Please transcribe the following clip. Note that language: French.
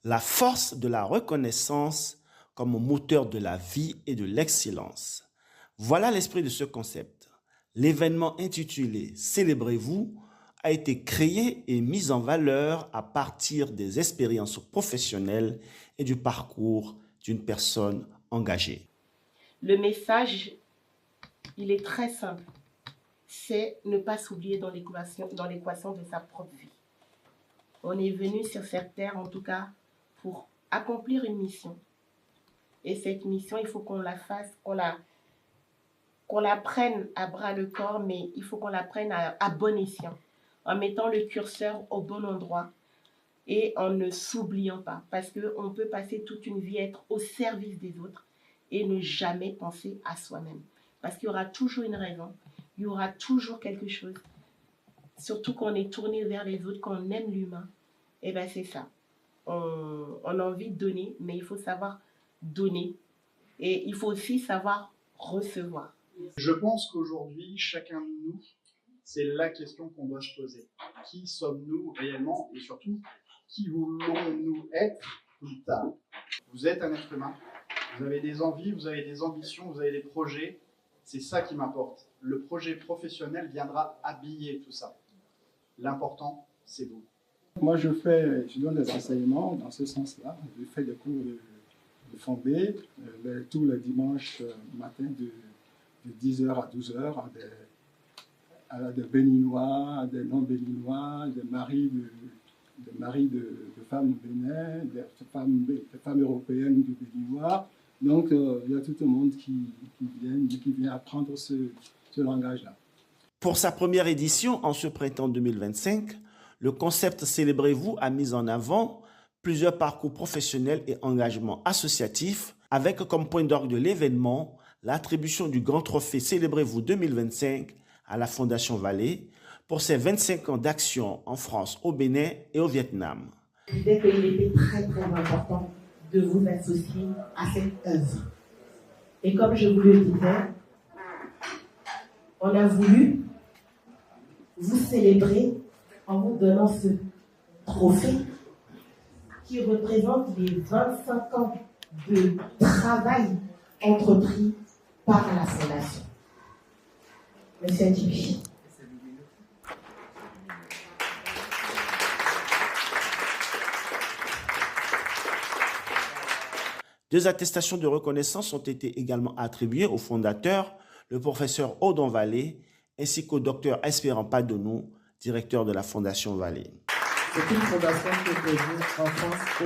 La force de la reconnaissance comme moteur de la vie et de l'excellence. Voilà l'esprit de ce concept. L'événement intitulé « Célébrez-vous » a été créé et mis en valeur à partir des expériences professionnelles et du parcours d'une personne engagée. Le message, il est très simple. C'est ne pas s'oublier dans l'équation de sa propre vie. On est venu sur cette terre, en tout cas, pour accomplir une mission. Et cette mission, il faut qu'on la fasse, qu'on la prenne à bras le corps, mais il faut qu'on la prenne à bon escient, en mettant le curseur au bon endroit et en ne s'oubliant pas. Parce qu'on peut passer toute une vie à être au service des autres et ne jamais penser à soi-même. Parce qu'il y aura toujours une raison, il y aura toujours quelque chose. Surtout quand on est tourné vers les autres, quand on aime l'humain, et bien c'est ça. On a envie de donner, mais il faut savoir donner. Et il faut aussi savoir recevoir. Je pense qu'aujourd'hui, chacun de nous, c'est la question qu'on doit se poser. Qui sommes-nous réellement et surtout, qui voulons-nous être plus tard? Vous êtes un être humain, vous avez des envies, vous avez des ambitions, vous avez des projets. C'est ça qui m'importe. Le projet professionnel viendra habiller tout ça. L'important, c'est vous. Moi, je donne des enseignements dans ce sens-là. Je fais des cours de fondé tous les dimanches matin de 10h à 12h à des Béninois, à des non-Béninois, des maris de femmes du Bénin, des femmes européennes du Béninois. Donc, il y a tout le monde qui vient apprendre ce langage-là. Pour sa première édition, en ce printemps 2025, le concept Célébrez-vous a mis en avant plusieurs parcours professionnels et engagements associatifs, avec comme point d'orgue de l'événement l'attribution du grand trophée Célébrez-vous 2025 à la Fondation Vallée pour ses 25 ans d'action en France, au Bénin et au Vietnam. Je disais qu'il était très très important de vous associer à cette œuvre. Et comme je vous le disais, on a voulu vous célébrer en vous donnant ce trophée qui représente les 25 ans de travail entrepris par la Fondation. Monsieur Akibi. Deux attestations de reconnaissance ont été également attribuées au fondateur, le professeur Odon Vallée, ainsi qu'au docteur Espérant Padonou, directeur de la Fondation Vallée. C'est une fondation qui est connue en France